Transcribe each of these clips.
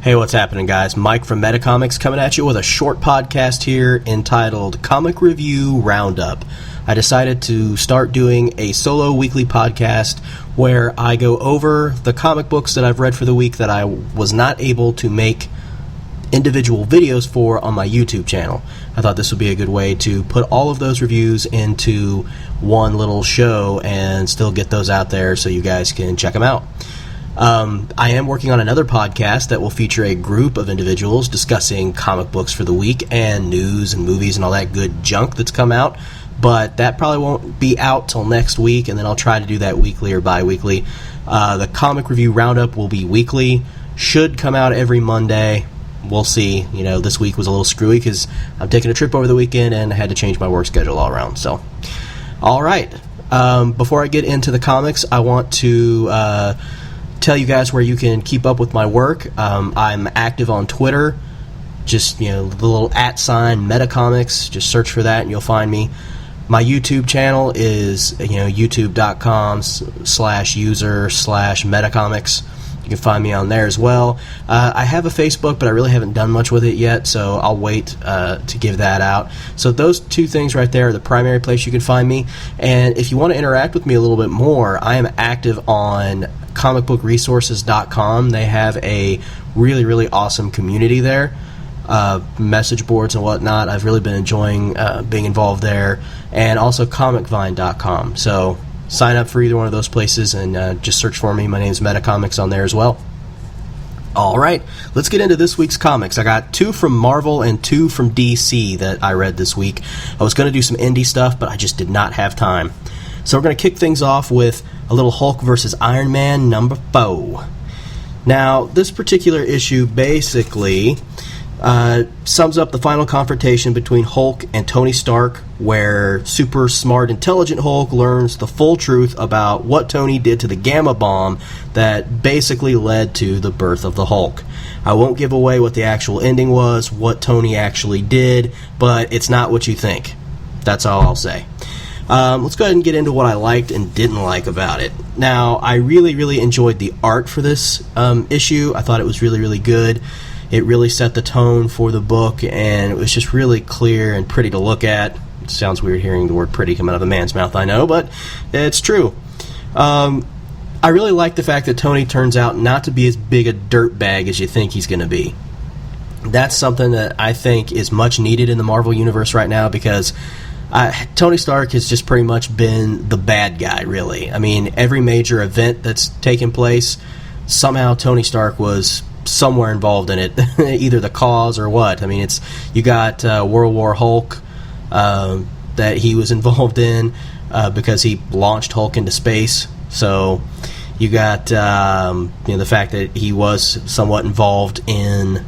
Hey, what's happening, guys? Mike from Metacomics coming at you with a short podcast here entitled Comic Review Roundup. I decided to start doing a solo weekly podcast where I go over the comic books that I've read for the week that I was not able to make individual videos for on my YouTube channel. I thought this would be a good way to put all of those reviews into one little show and still get those out there so you guys can check them out. I am working on another podcast that will feature a group of individuals discussing comic books for the week and news and movies and all that good junk that's come out, but that probably won't be out till next week, and then I'll try to do that weekly or bi-weekly. The Comic Review Roundup will be weekly, should come out every Monday. We'll see. This week was a little screwy because I'm taking a trip over the weekend and I had to change my work schedule all around. So, all right. Before I get into the comics, I want to tell you guys where you can keep up with my work. I'm active on Twitter. Just, the little @ Metacomics. Just search for that and you'll find me. My YouTube channel is, youtube.com/user/Metacomics. You can find me on there as well. I have a Facebook, but I really haven't done much with it yet, so I'll wait to give that out. So those two things right there are the primary place you can find me. And if you want to interact with me a little bit more, I am active on comicbookresources.com. They have a really, really awesome community there. Message boards and whatnot. I've really been enjoying being involved there. And also comicvine.com. So sign up for either one of those places and just search for me. My name's Metacomics on there as well. All right, let's get into this week's comics. I got 2 from Marvel and 2 from DC that I read this week. I was going to do some indie stuff, but I just did not have time. So we're going to kick things off with a little Hulk vs. Iron Man number 4. Now, this particular issue basically sums up the final confrontation between Hulk and Tony Stark, where super smart, intelligent Hulk learns the full truth about what Tony did to the Gamma Bomb that basically led to the birth of the Hulk. I won't give away what the actual ending was, what Tony actually did, but it's not what you think. That's all I'll say. Let's go ahead and get into what I liked and didn't like about it. Now, I really, really enjoyed the art for this issue. I thought it was really, really good. It really set the tone for the book, and it was just really clear and pretty to look at. It sounds weird hearing the word pretty come out of a man's mouth, I know, but it's true. I really like the fact that Tony turns out not to be as big a dirtbag as you think he's going to be. That's something that I think is much needed in the Marvel Universe right now, because Tony Stark has just pretty much been the bad guy, really. I mean, every major event that's taken place, somehow Tony Stark was somewhere involved in it, either the cause or what. I mean, you got World War Hulk that he was involved in because he launched Hulk into space. So you got the fact that he was somewhat involved in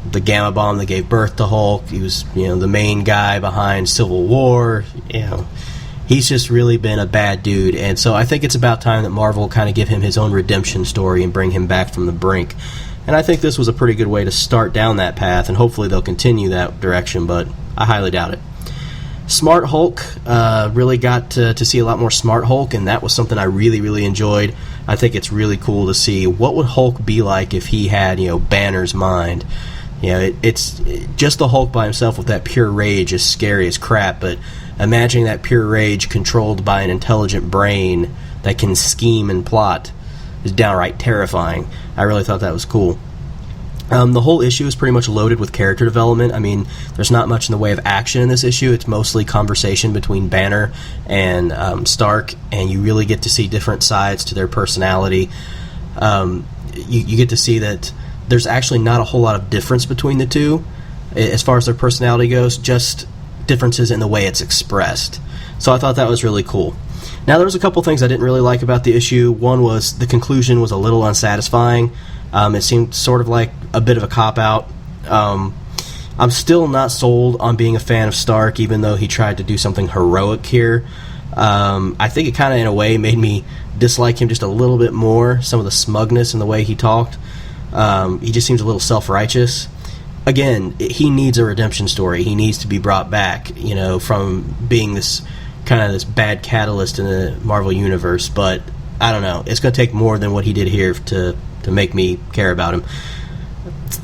the Gamma Bomb that gave birth to Hulk. He was the main guy behind Civil War. He's just really been a bad dude, and so I think it's about time that Marvel kind of give him his own redemption story and bring him back from the brink. And I think this was a pretty good way to start down that path, and hopefully they'll continue that direction, but I highly doubt it. Smart Hulk, really got to see a lot more Smart Hulk, and that was something I really, really enjoyed. I think it's really cool to see what would Hulk be like if he had, Banner's mind. It's just the Hulk by himself with that pure rage is scary as crap, but imagining that pure rage controlled by an intelligent brain that can scheme and plot is downright terrifying. I really thought that was cool. The whole issue is pretty much loaded with character development. I mean, there's not much in the way of action in this issue. It's mostly conversation between Banner and Stark, and you really get to see different sides to their personality. You get to see that there's actually not a whole lot of difference between the two as far as their personality goes, just differences in the way it's expressed. So I thought that was really cool. Now, there was a couple things I didn't really like about the issue. One was the conclusion was a little unsatisfying. It seemed sort of like a bit of a cop-out. I'm still not sold on being a fan of Stark, even though he tried to do something heroic here. I think it kind of, in a way, made me dislike him just a little bit more, some of the smugness in the way he talked. He just seems a little self-righteous. Again, he needs a redemption story. He needs to be brought back, from being this bad catalyst in the Marvel Universe, but I don't know. It's going to take more than what he did here to make me care about him.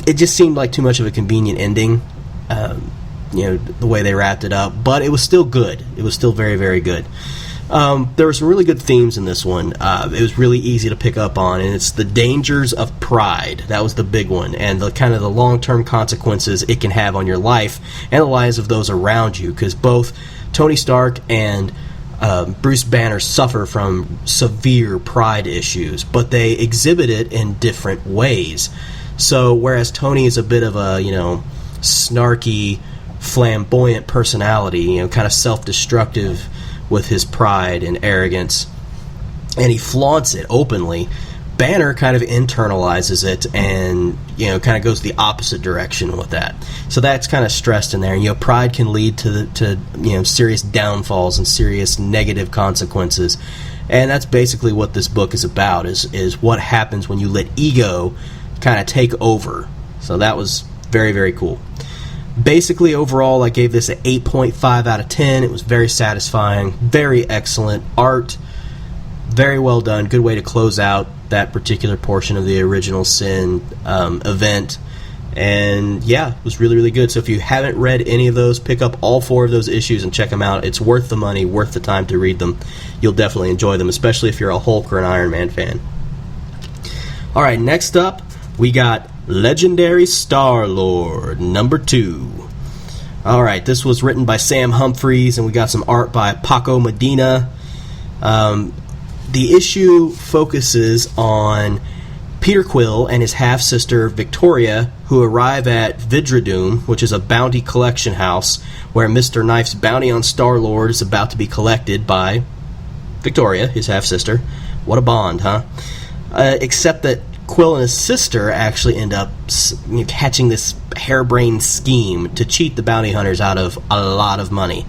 it just seemed like too much of a convenient ending, the way they wrapped it up. But it was still good. It was still very, very good. There were some really good themes in this one. It was really easy to pick up on, and it's the dangers of pride. That was the big one, and the kind of the long-term consequences it can have on your life and the lives of those around you, because both Tony Stark and Bruce Banner suffer from severe pride issues, but they exhibit it in different ways. So whereas Tony is a bit of a, snarky, flamboyant personality, kind of self-destructive with his pride and arrogance, and he flaunts it openly, Banner kind of internalizes it and, kind of goes the opposite direction with that. So that's kind of stressed in there. And, pride can lead to serious downfalls and serious negative consequences. And that's basically what this book is about, is what happens when you let ego kind of take over. So that was very, very cool. Basically, overall, I gave this an 8.5 out of 10. It was very satisfying, very excellent art, very well done. Good way to close out that particular portion of the Original Sin event. And yeah, it was really, really good. So if you haven't read any of those, pick up all 4 of those issues and check them out. It's worth the money, worth the time to read them. You'll definitely enjoy them, especially if you're a Hulk or an Iron Man fan. All right, next up, we got Legendary Starlord, number 2. All right, this was written by Sam Humphries, and we got some art by Paco Medina. The issue focuses on Peter Quill and his half-sister Victoria, who arrive at Vidridoom, which is a bounty collection house where Mr. Knife's bounty on Starlord is about to be collected by Victoria, his half-sister. What a bond, huh? Except that Quill and his sister actually end up hatching this harebrained scheme to cheat the bounty hunters out of a lot of money.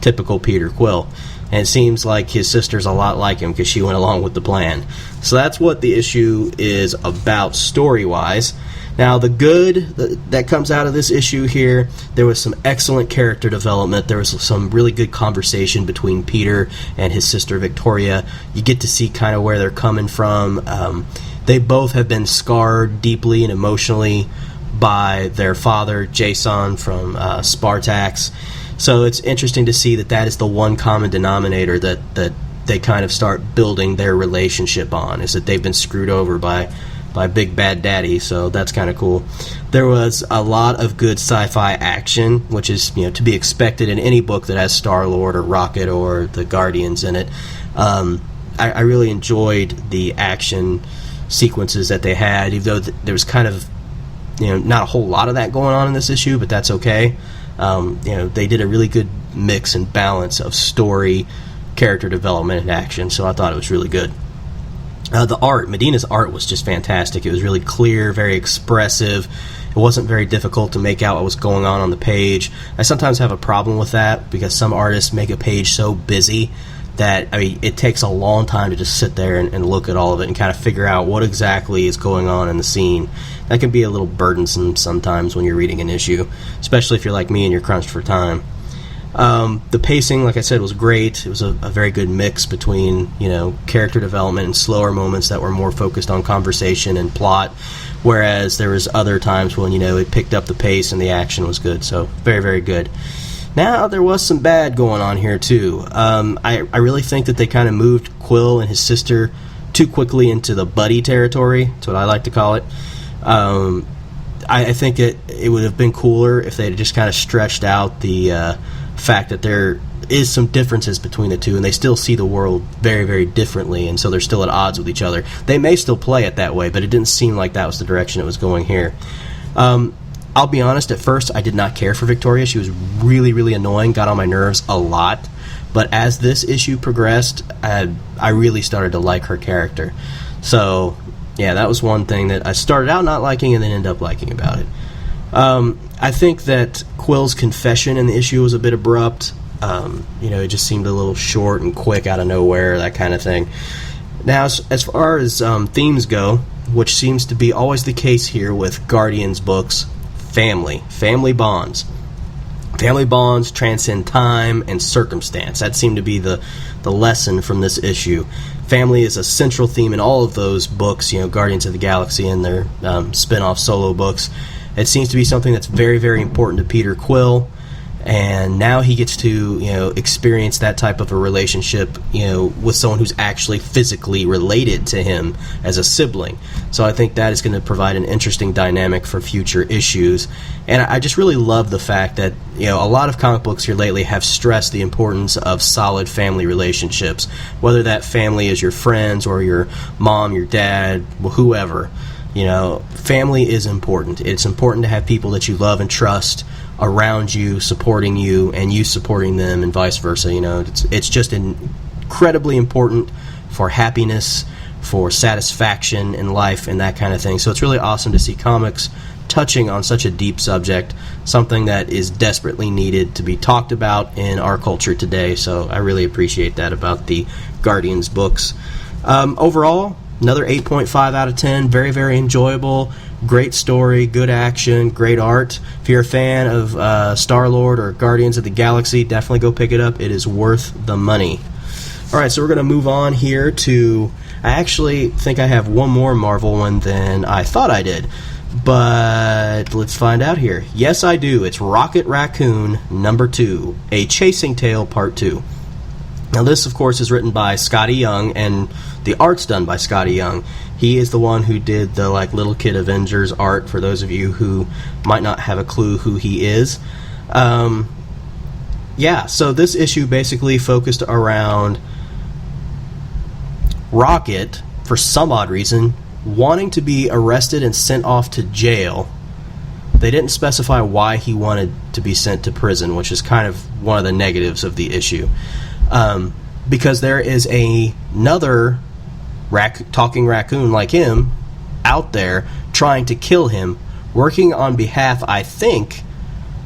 Typical Peter Quill. And it seems like his sister's a lot like him because she went along with the plan. So that's what the issue is about story-wise. Now, the good that comes out of this issue here, there was some excellent character development. There was some really good conversation between Peter and his sister Victoria. You get to see kind of where they're coming from. They both have been scarred deeply and emotionally by their father, Jason, from Spartax. So it's interesting to see that is the one common denominator that they kind of start building their relationship on, is that they've been screwed over by Big Bad Daddy, so that's kind of cool. There was a lot of good sci-fi action, which is to be expected in any book that has Starlord or Rocket or the Guardians in it. I really enjoyed the action sequences that they had, even though there was kind of not a whole lot of that going on in this issue, but that's okay. They did a really good mix and balance of story, character development, and action, so I thought it was really good. The art, Medina's art was just fantastic. It was really clear, very expressive. It wasn't very difficult to make out what was going on the page. I sometimes have a problem with that because some artists make a page so busy that it takes a long time to just sit there and look at all of it and kind of figure out what exactly is going on in the scene. That can be a little burdensome sometimes when you're reading an issue, especially if you're like me and you're crunched for time. The pacing, like I said, was great. It was a very good mix between character development and slower moments that were more focused on conversation and plot, whereas there was other times when it picked up the pace and the action was good. So very, very good. Now, there was some bad going on here, too. I really think that they kind of moved Quill and his sister too quickly into the buddy territory. That's what I like to call it. I think it would have been cooler if they had just kind of stretched out the fact that there is some differences between the two, and they still see the world very, very differently, and so they're still at odds with each other. They may still play it that way, but it didn't seem like that was the direction it was going here. I'll be honest, at first I did not care for Victoria. She was really, really annoying, got on my nerves a lot. But as this issue progressed, I really started to like her character. So, yeah, that was one thing that I started out not liking and then ended up liking about it. I think that Quill's confession in the issue was a bit abrupt. It just seemed a little short and quick out of nowhere, that kind of thing. Now, as far as themes go, which seems to be always the case here with Guardians books, family bonds. Family bonds transcend time and circumstance. That seemed to be the lesson from this issue. family is a central theme in all of those books, Guardians of the Galaxy and their spin-off solo books. It seems to be something that's very, very important to Peter Quill, and now he gets to, experience that type of a relationship, with someone who's actually physically related to him as a sibling. So I think that is going to provide an interesting dynamic for future issues. And I just really love the fact that, a lot of comic books here lately have stressed the importance of solid family relationships, whether that family is your friends or your mom, your dad, whoever. Family is important. It's important to have people that you love and trust around you, supporting you, and you supporting them, and vice versa. It's just incredibly important for happiness, for satisfaction in life, and that kind of thing. So it's really awesome to see comics touching on such a deep subject, something that is desperately needed to be talked about in our culture today. So I really appreciate that about the Guardians books. Overall, another 8.5 out of 10. Very, very enjoyable. Great story, good action, great art. If you're a fan of Starlord or Guardians of the Galaxy, definitely go pick it up. It is worth the money. Alright, so we're going to move on here to... I actually think I have one more Marvel one than I thought I did. But let's find out here. Yes, I do. It's Rocket Raccoon number 2, A Chasing Tale Part 2. Now this, of course, is written by Scotty Young, and the art's done by Scotty Young. He is the one who did the Little Kid Avengers art, for those of you who might not have a clue who he is. So this issue basically focused around Rocket, for some odd reason, wanting to be arrested and sent off to jail. They didn't specify why he wanted to be sent to prison, which is kind of one of the negatives of the issue. Because there is another talking raccoon like him out there trying to kill him, working on behalf, I think,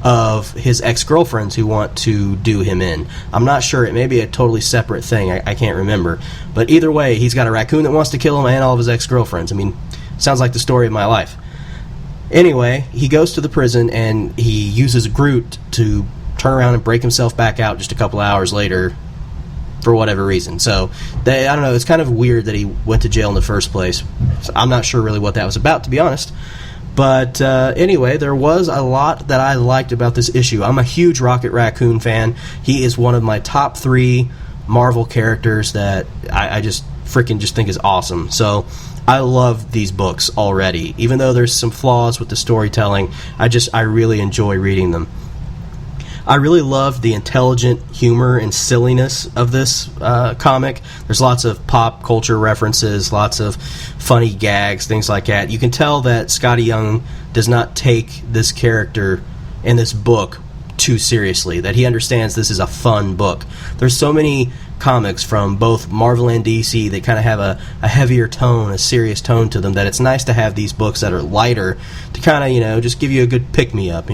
of his ex-girlfriends who want to do him in. I'm not sure. It may be a totally separate thing. I can't remember. But either way, he's got a raccoon that wants to kill him and all of his ex-girlfriends. I mean, sounds like the story of my life. Anyway, he goes to the prison and he uses Groot to turn around and break himself back out just a couple hours later for whatever reason. So, I don't know, it's kind of weird that he went to jail in the first place. So I'm not sure really what that was about, to be honest. But anyway, there was a lot that I liked about this issue. I'm a huge Rocket Raccoon fan. He is one of my top 3 Marvel characters that I just think is awesome. So I love these books already. Even though there's some flaws with the storytelling, I really enjoy reading them. I really loved the intelligent humor and silliness of this comic. There's lots of pop culture references, lots of funny gags, things like that. You can tell that Scotty Young does not take this character in this book too seriously, that he understands this is a fun book. There's so many comics from both Marvel and DC that kind of have a heavier tone, a serious tone to them, that it's nice to have these books that are lighter to kind of, just give you a good pick-me-up,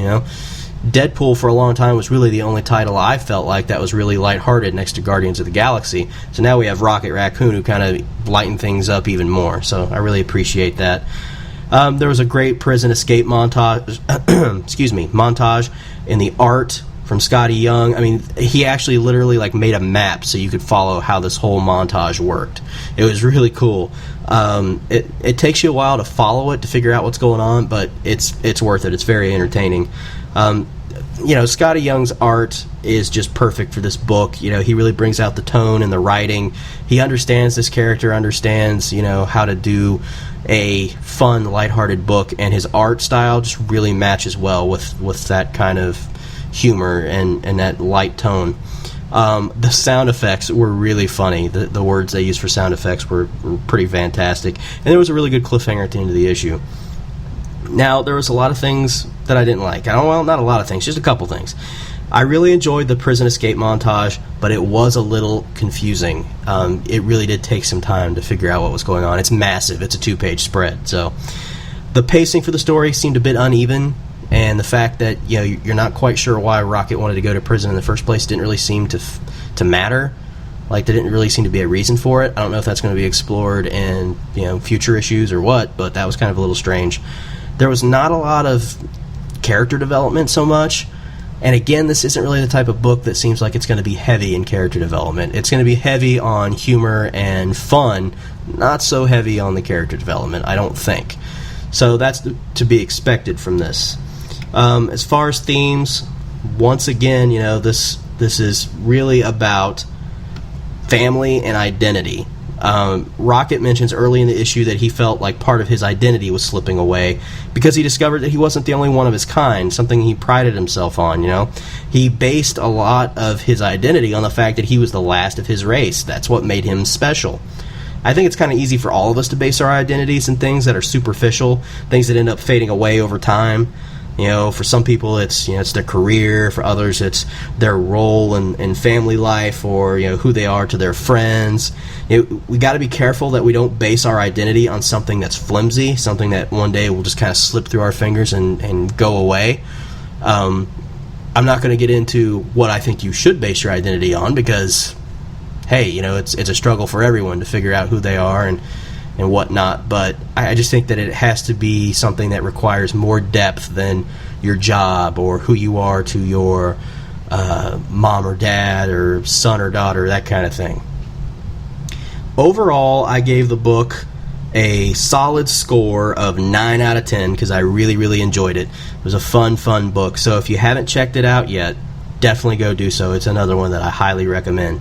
Deadpool for a long time was really the only title I felt like that was really lighthearted next to Guardians of the Galaxy. So now we have Rocket Raccoon who kind of lighten things up even more. So I really appreciate that. There was a great prison escape montage, montage in the art from Scotty Young. I mean, he actually literally made a map so you could follow how this whole montage worked. It was really cool. It takes you a while to follow it, to figure out what's going on, but it's worth it. It's very entertaining. Scotty Young's art is just perfect for this book. He really brings out the tone and the writing. He understands this character, understands, how to do a fun, lighthearted book, and his art style just really matches well with that kind of humor and that light tone. The sound effects were really funny. The words they used for sound effects were pretty fantastic. And there was a really good cliffhanger at the end of the issue. Now, there was a lot of things that I didn't like. Well, not a lot of things, just a couple things. I really enjoyed the prison escape montage, but it was a little confusing. It really did take some time to figure out what was going on. It's massive. It's a 2-page spread. So the pacing for the story seemed a bit uneven, and the fact that you're not quite sure why Rocket wanted to go to prison in the first place didn't really seem to matter. There didn't really seem to be a reason for it. I don't know if that's going to be explored in future issues or what, but that was kind of a little strange. There was not a lot of character development so much. And again, this isn't really the type of book that seems like it's going to be heavy in character development. It's going to be heavy on humor and fun, not so heavy on the character development, I don't think. So that's to be expected from this. As far as themes, once again, this is really about family and identity. Rocket mentions early in the issue that he felt like part of his identity was slipping away because he discovered that he wasn't the only one of his kind, something he prided himself on, He based a lot of his identity on the fact that he was the last of his race. That's what made him special. I think it's kind of easy for all of us to base our identities in things that are superficial, things that end up fading away over time. For some people it's it's their career, for others it's their role in family life, or who they are to their friends. We got to be careful that we don't base our identity on something that's flimsy, something that one day will just kind of slip through our fingers and go away. I'm not going to get into what I think you should base your identity on because, hey, it's a struggle for everyone to figure out who they are and whatnot, but I just think that it has to be something that requires more depth than your job or who you are to your mom or dad or son or daughter, that kind of thing. Overall, I gave the book a solid score of 9 out of 10 because I really, really enjoyed it. It was a fun book, so if you haven't checked it out yet, definitely go do so. It's another one that I highly recommend.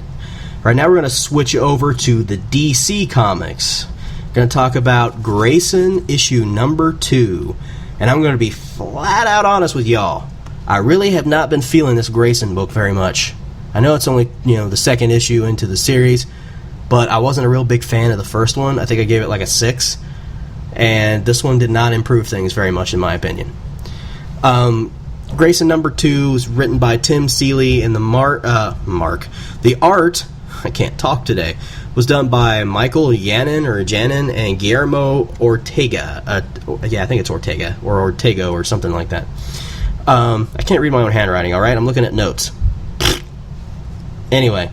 Right now we're going to switch over to the DC Comics. Going to talk about Grayson issue number 2, and I'm going to be flat out honest with y'all. I really have not been feeling this Grayson book very much. I know it's only the second issue into the series, but I wasn't a real big fan of the first one. I think I gave it like a 6, and this one did not improve things very much in my opinion. Grayson number 2 was written by Tim Seeley, and the art, I can't talk today, was done by Michael Janin and Guillermo Ortega. I think it's Ortega or Ortego or something like that. I can't read my own handwriting, alright? I'm looking at notes. Anyway,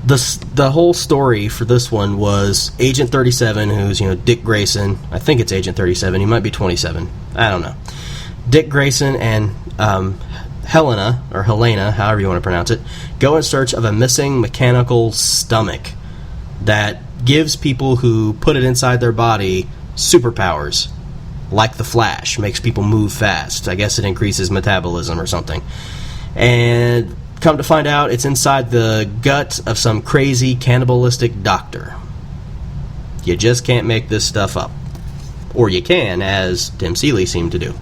the whole story for this one was Agent 37, who's Dick Grayson. I think it's Agent 37. He might be 27. I don't know. Dick Grayson and Helena, or Helena, however you want to pronounce it, go in search of a missing mechanical stomach that gives people who put it inside their body superpowers, like the Flash, makes people move fast. I guess it increases metabolism or something. And come to find out, it's inside the gut of some crazy cannibalistic doctor. You just can't make this stuff up. Or you can, as Tim Seeley seemed to do.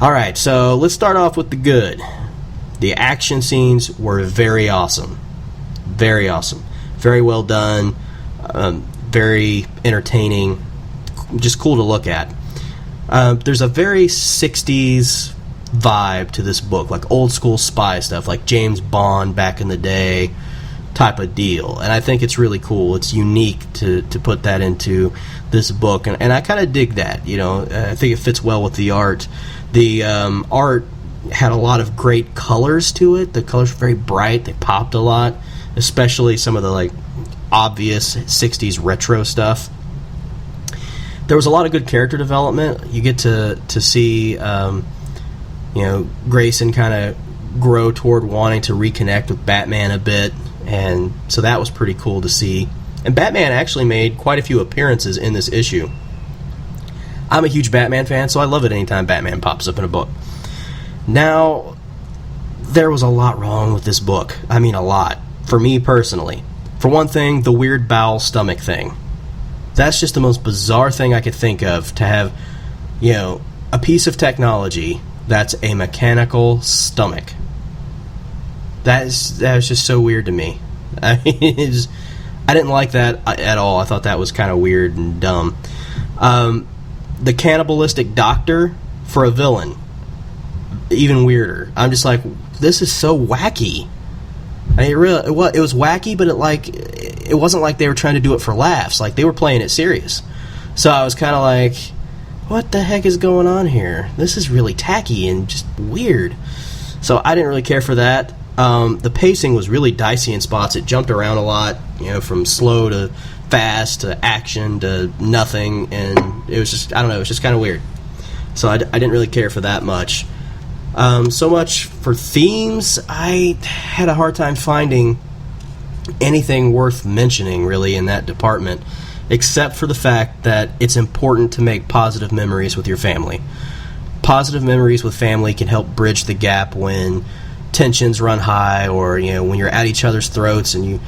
Alright, so let's start off with the good. The action scenes were very awesome. Very awesome. Very well done. Very entertaining. Just cool to look at. There's a very 60s vibe to this book, like old school spy stuff, like James Bond back in the day type of deal. And I think it's really cool. It's unique to put that into this book. And I kind of dig that. I think it fits well with the art. The art had a lot of great colors to it. The colors were very bright. They popped a lot, especially some of the obvious 60s retro stuff. There was a lot of good character development. You get to see Grayson kind of grow toward wanting to reconnect with Batman a bit, and so that was pretty cool to see. And Batman actually made quite a few appearances in this issue. I'm a huge Batman fan, so I love it anytime Batman pops up in a book. Now, there was a lot wrong with this book. I mean, a lot. For me personally. For one thing, the weird bowel stomach thing. That's just the most bizarre thing I could think of, to have, a piece of technology that's a mechanical stomach. That was just so weird to me. I didn't like that at all. I thought that was kind of weird and dumb. The cannibalistic doctor for a villain, even weirder. I'm just like, this is so wacky. I mean, it was wacky, but it wasn't like they were trying to do it for laughs. Like, they were playing it serious. So I was kind of like, what the heck is going on here? This is really tacky and just weird. So I didn't really care for that. The pacing was really dicey in spots. It jumped around a lot, from slow to fast to action to nothing, and it was just, I don't know, it was just kind of weird. So I didn't really care for that much. So much for themes. I had a hard time finding anything worth mentioning, really, in that department, except for the fact that it's important to make positive memories with your family. Positive memories with family can help bridge the gap when tensions run high, or when you're at each other's throats and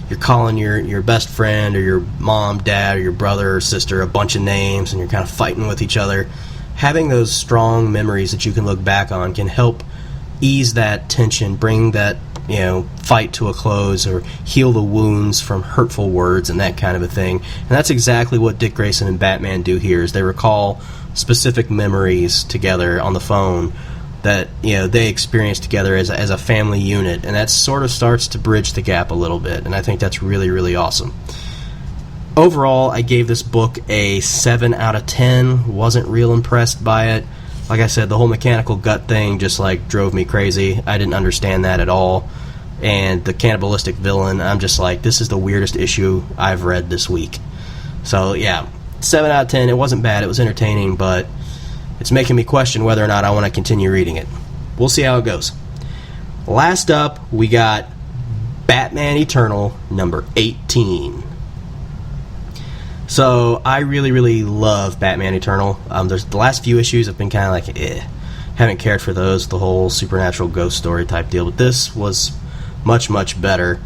you're calling your best friend or your mom, dad, or your brother or sister a bunch of names and you're kind of fighting with each other. Having those strong memories that you can look back on can help ease that tension, bring that fight to a close, or heal the wounds from hurtful words and that kind of a thing. And that's exactly what Dick Grayson and Batman do here, is they recall specific memories together on the phone that they experienced together as a family unit, and that sort of starts to bridge the gap a little bit, and I think that's really, really awesome. Overall, I gave this book a 7 out of 10. Wasn't real impressed by it. Like I said, the whole mechanical gut thing just drove me crazy. I didn't understand that at all. And the cannibalistic villain, I'm just like, this is the weirdest issue I've read this week. So yeah, 7 out of 10. It wasn't bad. It was entertaining, but it's making me question whether or not I want to continue reading it. We'll see how it goes. Last up, we got Batman Eternal number 18. So I really, really love Batman Eternal. There's the last few issues have been kind of haven't cared for those, the whole supernatural ghost story type deal. But this was much, much better.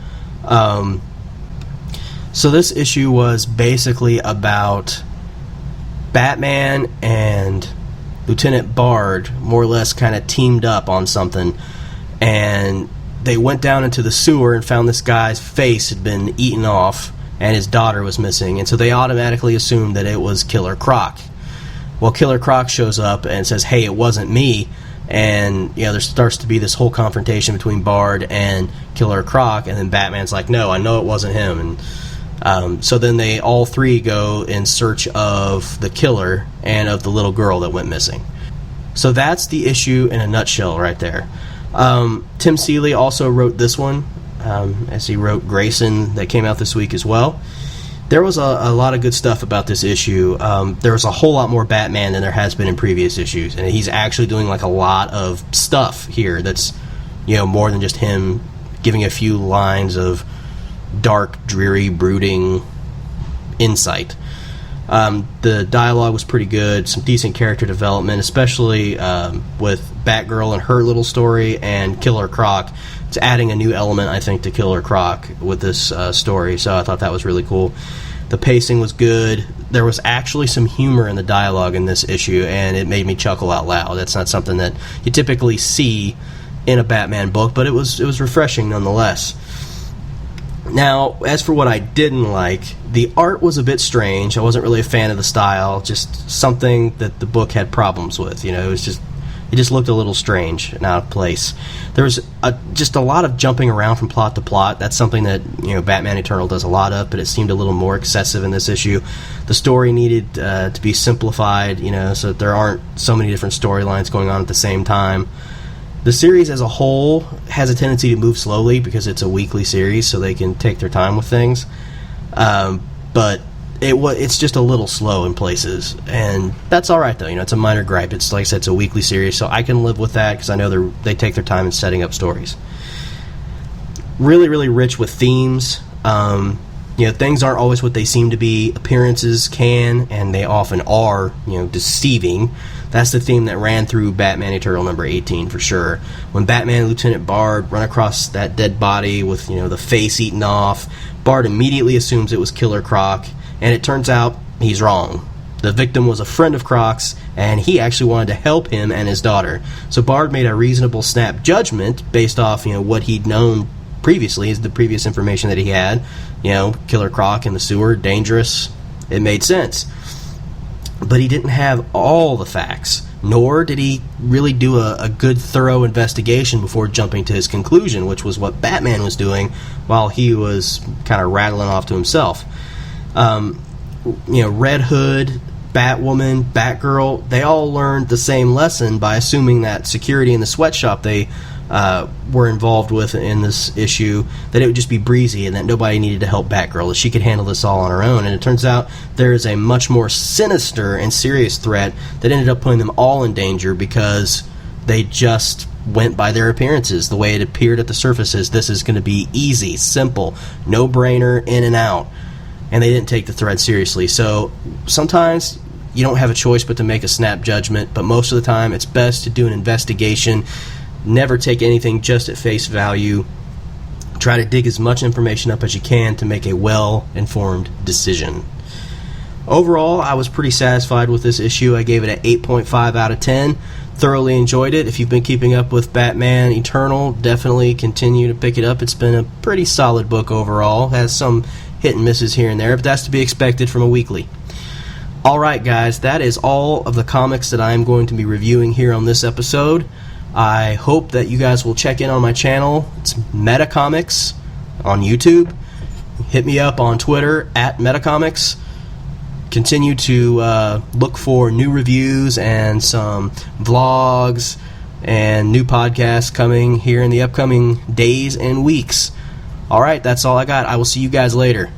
So this issue was basically about Batman and Lieutenant Bard more or less kind of teamed up on something, and they went down into the sewer and found this guy's face had been eaten off and his daughter was missing, and so they automatically assumed that it was Killer Croc. Well, Killer Croc shows up and says, hey, it wasn't me, and there starts to be this whole confrontation between Bard and Killer Croc, and then Batman's like, no, I know it wasn't him, and so then they all three go in search of the killer and of the little girl that went missing. So that's the issue in a nutshell right there. Tim Seeley also wrote this one, as he wrote Grayson that came out this week as well. There was a lot of good stuff about this issue. There was a whole lot more Batman than there has been in previous issues, and he's actually doing a lot of stuff here that's more than just him giving a few lines of dark, dreary, brooding insight. The dialogue was pretty good, some decent character development, especially with Batgirl and her little story, and Killer Croc. It's adding a new element, I think, to Killer Croc with this story, so I thought that was really cool. The pacing was good. There was actually some humor in the dialogue in this issue, and it made me chuckle out loud. That's not something that you typically see in a Batman book, but it was refreshing nonetheless. Now, as for what I didn't like, the art was a bit strange. I wasn't really a fan of the style, just something that the book had problems with. It just looked a little strange and out of place. There was just a lot of jumping around from plot to plot. That's something that Batman Eternal does a lot of, but it seemed a little more excessive in this issue. The story needed to be simplified, so that there aren't so many different storylines going on at the same time. The series as a whole has a tendency to move slowly because it's a weekly series, so they can take their time with things. But it's just a little slow in places, and that's all right though. It's a minor gripe. It's like I said, it's a weekly series, so I can live with that because I know they take their time in setting up stories. Really, really rich with themes. Things aren't always what they seem to be. Appearances can, and they often are, deceiving. That's the theme that ran through Batman Eternal number 18 for sure. When Batman and Lieutenant Bard run across that dead body with, the face eaten off, Bard immediately assumes it was Killer Croc, and it turns out he's wrong. The victim was a friend of Croc's, and he actually wanted to help him and his daughter. So Bard made a reasonable snap judgment based off, what he'd known previously, is the previous information that he had. Killer Croc in the sewer, dangerous. It made sense. But he didn't have all the facts, nor did he really do a good, thorough investigation before jumping to his conclusion, which was what Batman was doing while he was kind of rattling off to himself. Red Hood, Batwoman, Batgirl, they all learned the same lesson by assuming that security in the sweatshop they were involved with in this issue, that it would just be breezy and that nobody needed to help Batgirl, that she could handle this all on her own. And it turns out there is a much more sinister and serious threat that ended up putting them all in danger because They just went by their appearances, the way it appeared at the surfaces. This is going to be easy, simple, no-brainer, in and out. And they didn't take the threat seriously. So sometimes you don't have a choice but to make a snap judgment, but most of the time it's best to do an investigation. Never take anything just at face value. Try to dig as much information up as you can to make a well-informed decision. Overall, I was pretty satisfied with this issue. I gave it an 8.5 out of 10. Thoroughly enjoyed it. If you've been keeping up with Batman Eternal, definitely continue to pick it up. It's been a pretty solid book overall. Has some hit and misses here and there, but that's to be expected from a weekly. Alright guys, that is all of the comics that I am going to be reviewing here on this episode. I hope that you guys will check in on my channel. It's Metacomics on YouTube. Hit me up on Twitter at Metacomics. Continue to look for new reviews and some vlogs and new podcasts coming here in the upcoming days and weeks. Alright, that's all I got. I will see you guys later.